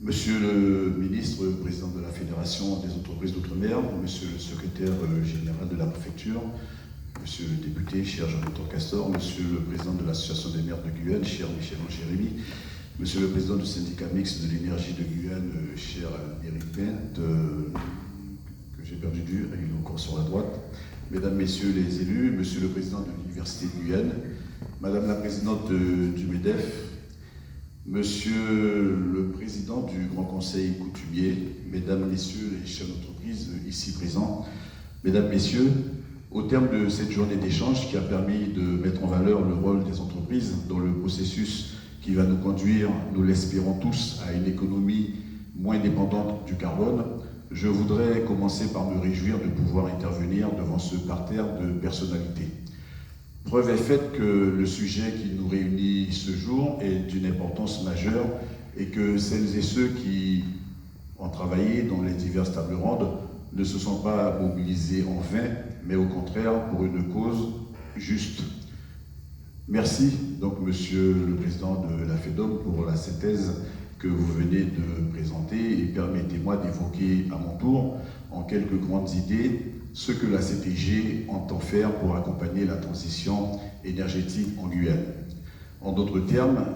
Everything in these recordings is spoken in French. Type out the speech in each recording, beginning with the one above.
Monsieur le ministre, président de la Fédération des entreprises d'outre-mer, monsieur le secrétaire général de la préfecture, monsieur le député, cher Jonathan Castor, monsieur le président de l'association des maires de Guyane, cher Michel-Ange Jérémy, monsieur le président du syndicat mixte de l'énergie de Guyane, cher Éric Pinte, que j'ai perdu du, il est encore sur la droite, mesdames, messieurs les élus, monsieur le président de l'Université de Guyane, madame la présidente du MEDEF, monsieur le président du Grand Conseil coutumier, mesdames, messieurs les chefs d'entreprise ici présents, mesdames, messieurs, au terme de cette journée d'échange qui a permis de mettre en valeur le rôle des entreprises dans le processus qui va nous conduire, nous l'espérons tous, à une économie moins dépendante du carbone, je voudrais commencer par me réjouir de pouvoir intervenir devant ce parterre de personnalités. Preuve est faite que le sujet qui nous réunit ce jour est d'une importance majeure et que celles et ceux qui ont travaillé dans les diverses tables rondes ne se sont pas mobilisés en vain, mais au contraire pour une cause juste. Merci donc Monsieur le Président de la FEDOM pour la synthèse que vous venez de présenter et permettez-moi d'évoquer à mon tour en quelques grandes idées ce que la CTG entend faire pour accompagner la transition énergétique en Guyane. En d'autres termes,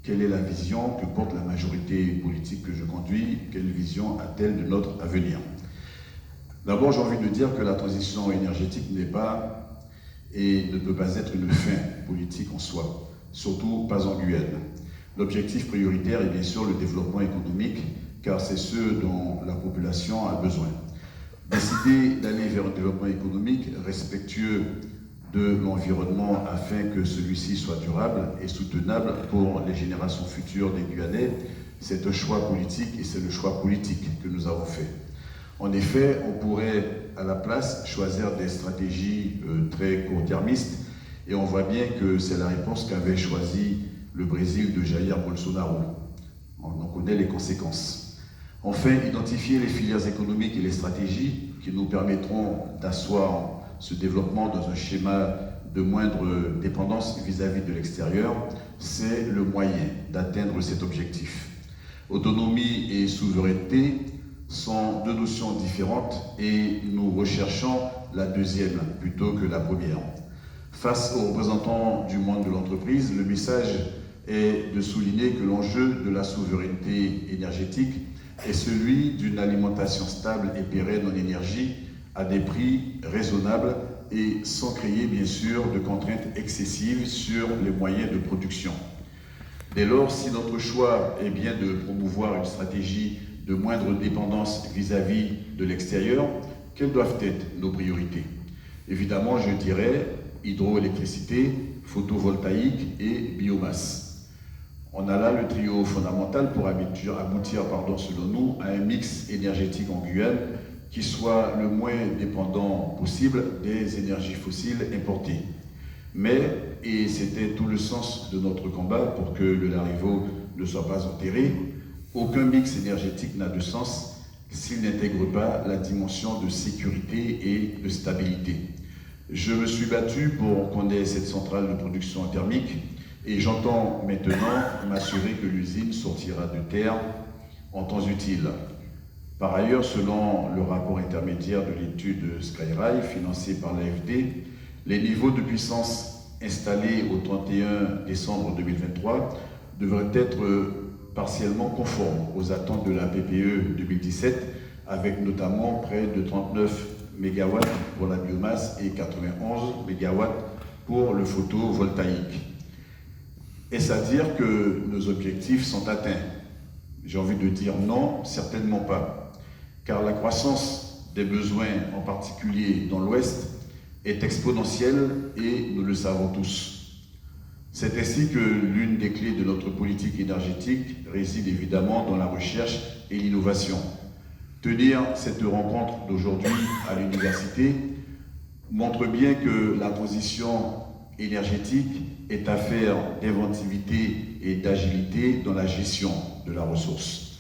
quelle est la vision que porte la majorité politique que je conduis? Quelle vision a-t-elle de notre avenir? D'abord, j'ai envie de dire que la transition énergétique n'est pas et ne peut pas être une fin politique en soi, surtout pas en Guyane. L'objectif prioritaire est bien sûr le développement économique, car c'est ce dont la population a besoin. Décider d'aller vers un développement économique respectueux de l'environnement afin que celui-ci soit durable et soutenable pour les générations futures des Guyanais, c'est un choix politique et c'est le choix politique que nous avons fait. En effet, on pourrait à la place choisir des stratégies très court-termistes et on voit bien que c'est la réponse qu'avait choisie le Brésil de Jair Bolsonaro. On en connaît les conséquences. Enfin, identifier les filières économiques et les stratégies qui nous permettront d'asseoir ce développement dans un schéma de moindre dépendance vis-à-vis de l'extérieur, c'est le moyen d'atteindre cet objectif. Autonomie et souveraineté sont deux notions différentes et nous recherchons la deuxième plutôt que la première. Face aux représentants du monde de l'entreprise, le message est de souligner que l'enjeu de la souveraineté énergétique est celui d'une alimentation stable et pérenne en énergie à des prix raisonnables et sans créer bien sûr de contraintes excessives sur les moyens de production. Dès lors, si notre choix est bien de promouvoir une stratégie de moindre dépendance vis-à-vis de l'extérieur, quelles doivent être nos priorités? Évidemment, je dirais hydroélectricité, photovoltaïque et biomasse. On a là le trio fondamental pour aboutir, selon nous, à un mix énergétique en Guyane qui soit le moins dépendant possible des énergies fossiles importées. Mais, et c'était tout le sens de notre combat pour que le Larivot ne soit pas enterré, aucun mix énergétique n'a de sens s'il n'intègre pas la dimension de sécurité et de stabilité. Je me suis battu pour qu'on ait cette centrale de production thermique et j'entends maintenant m'assurer que l'usine sortira de terre en temps utile. Par ailleurs, selon le rapport intermédiaire de l'étude Skyrail, financée par l'AFD, les niveaux de puissance installés au 31 décembre 2023 devraient être partiellement conformes aux attentes de la PPE 2017, avec notamment près de 39 MW pour la biomasse et 91 MW pour le photovoltaïque. Est-ce à dire que nos objectifs sont atteints? J'ai envie de dire non, certainement pas. Car la croissance des besoins, en particulier dans l'Ouest, est exponentielle et nous le savons tous. C'est ainsi que l'une des clés de notre politique énergétique réside évidemment dans la recherche et l'innovation. Tenir cette rencontre d'aujourd'hui à l'université montre bien que la transition énergétique est affaire d'inventivité et d'agilité dans la gestion de la ressource.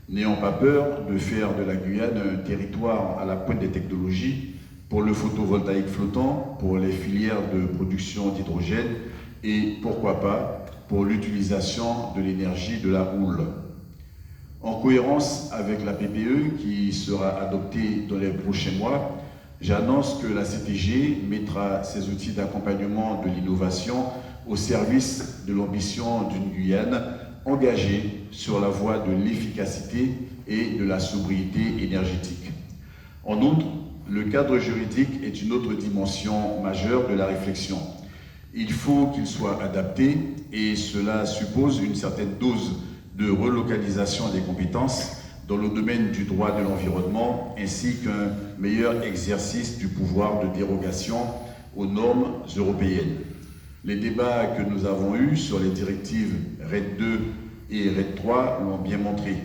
N'ayons pas peur de faire de la Guyane un territoire à la pointe des technologies pour le photovoltaïque flottant, pour les filières de production d'hydrogène et pourquoi pas pour l'utilisation de l'énergie de la houle. En cohérence avec la PPE qui sera adoptée dans les prochains mois, j'annonce que la CTG mettra ses outils d'accompagnement de l'innovation au service de l'ambition d'une Guyane engagée sur la voie de l'efficacité et de la sobriété énergétique. En outre, le cadre juridique est une autre dimension majeure de la réflexion. Il faut qu'il soit adapté et cela suppose une certaine dose de relocalisation des compétences dans le domaine du droit de l'environnement ainsi qu'un meilleur exercice du pouvoir de dérogation aux normes européennes. Les débats que nous avons eus sur les directives RED 2 et RED 3 l'ont bien montré.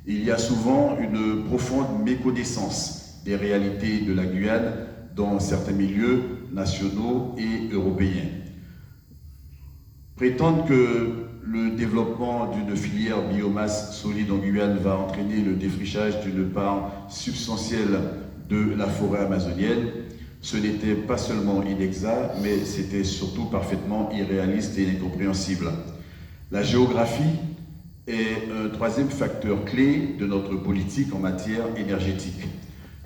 Il y a souvent une profonde méconnaissance des réalités de la Guyane dans certains milieux nationaux et européens. Prétendre que le développement d'une filière biomasse solide en Guyane va entraîner le défrichage d'une part substantielle de la forêt amazonienne, ce n'était pas seulement inexact, mais c'était surtout parfaitement irréaliste et incompréhensible. La géographie est un troisième facteur clé de notre politique en matière énergétique.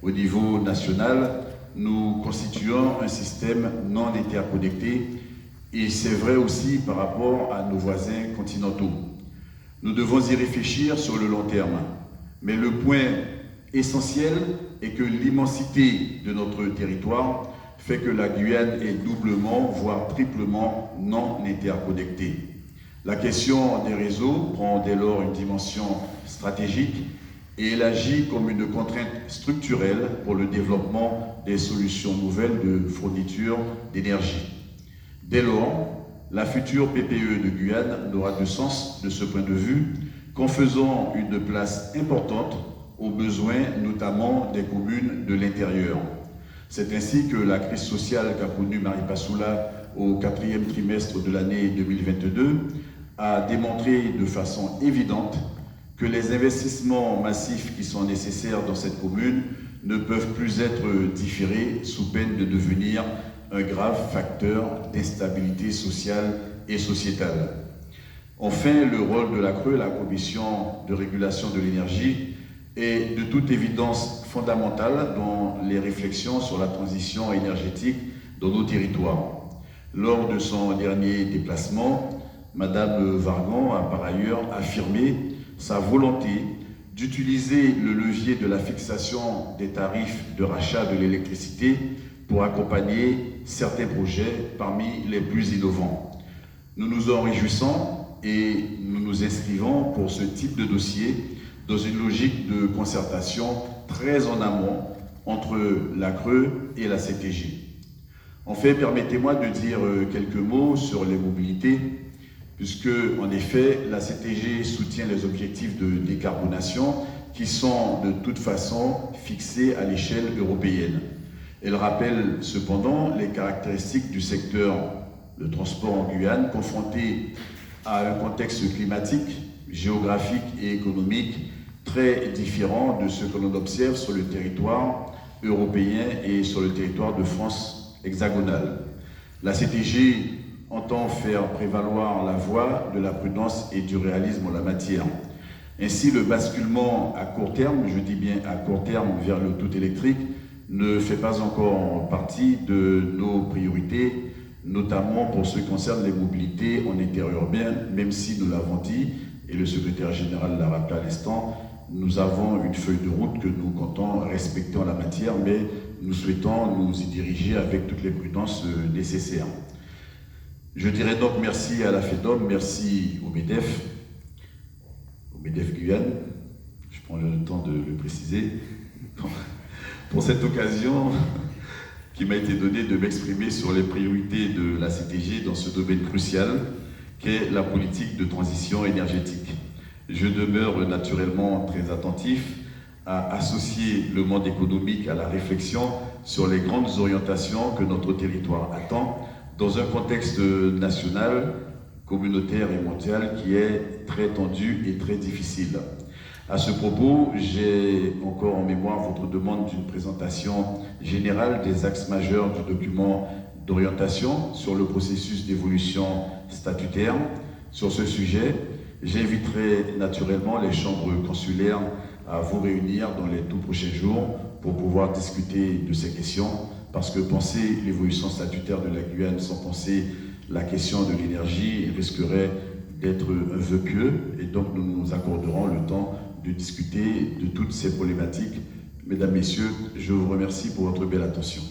Au niveau national, nous constituons un système non interconnecté et c'est vrai aussi par rapport à nos voisins continentaux. Nous devons y réfléchir sur le long terme, mais le point essentiel est que l'immensité de notre territoire fait que la Guyane est doublement, voire triplement non interconnectée. La question des réseaux prend dès lors une dimension stratégique et elle agit comme une contrainte structurelle pour le développement des solutions nouvelles de fourniture d'énergie. Dès lors, la future PPE de Guyane n'aura de sens de ce point de vue qu'en faisant une place importante aux besoins notamment des communes de l'intérieur. C'est ainsi que la crise sociale qu'a connue Maripasoula au 4e trimestre de l'année 2022 a démontré de façon évidente que les investissements massifs qui sont nécessaires dans cette commune ne peuvent plus être différés sous peine de devenir un grave facteur d'instabilité sociale et sociétale. Enfin, le rôle de la CRE, la Commission de régulation de l'énergie, est de toute évidence fondamental dans les réflexions sur la transition énergétique dans nos territoires. Lors de son dernier déplacement, Madame Vargon a par ailleurs affirmé sa volonté d'utiliser le levier de la fixation des tarifs de rachat de l'électricité pour accompagner certains projets parmi les plus innovants. Nous nous en réjouissons et nous nous inscrivons pour ce type de dossier dans une logique de concertation très en amont entre la CRE et la CTG. Enfin, permettez-moi de dire quelques mots sur les mobilités, puisque, en effet, la CTG soutient les objectifs de décarbonation qui sont de toute façon fixés à l'échelle européenne. Elle rappelle cependant les caractéristiques du secteur de transport en Guyane, confronté à un contexte climatique, géographique et économique très différent de ce que l'on observe sur le territoire européen et sur le territoire de France hexagonale. La CTG entend faire prévaloir la voie de la prudence et du réalisme en la matière. Ainsi, le basculement à court terme, je dis bien à court terme, vers le tout électrique, ne fait pas encore partie de nos priorités, notamment pour ce qui concerne les mobilités en interurbain, même si nous l'avons dit, et le secrétaire général l'a rappelé à l'instant, nous avons une feuille de route que nous comptons respecter en la matière, mais nous souhaitons nous y diriger avec toutes les prudences nécessaires. Je dirais donc merci à la FEDOM, merci au MEDEF Guyane, je prends le temps de le préciser, pour cette occasion qui m'a été donnée de m'exprimer sur les priorités de la CTG dans ce domaine crucial qu'est la politique de transition énergétique. Je demeure naturellement très attentif à associer le monde économique à la réflexion sur les grandes orientations que notre territoire attend dans un contexte national, communautaire et mondial qui est très tendu et très difficile. À ce propos, j'ai encore en mémoire votre demande d'une présentation générale des axes majeurs du document d'orientation sur le processus d'évolution statutaire. Sur ce sujet, J'inviterai naturellement les chambres consulaires à vous réunir dans les tout prochains jours pour pouvoir discuter de ces questions, parce que penser l'évolution statutaire de la Guyane sans penser la question de l'énergie risquerait d'être un vœu pieux, et donc nous nous accorderons le temps de discuter de toutes ces problématiques. Mesdames, Messieurs, je vous remercie pour votre belle attention.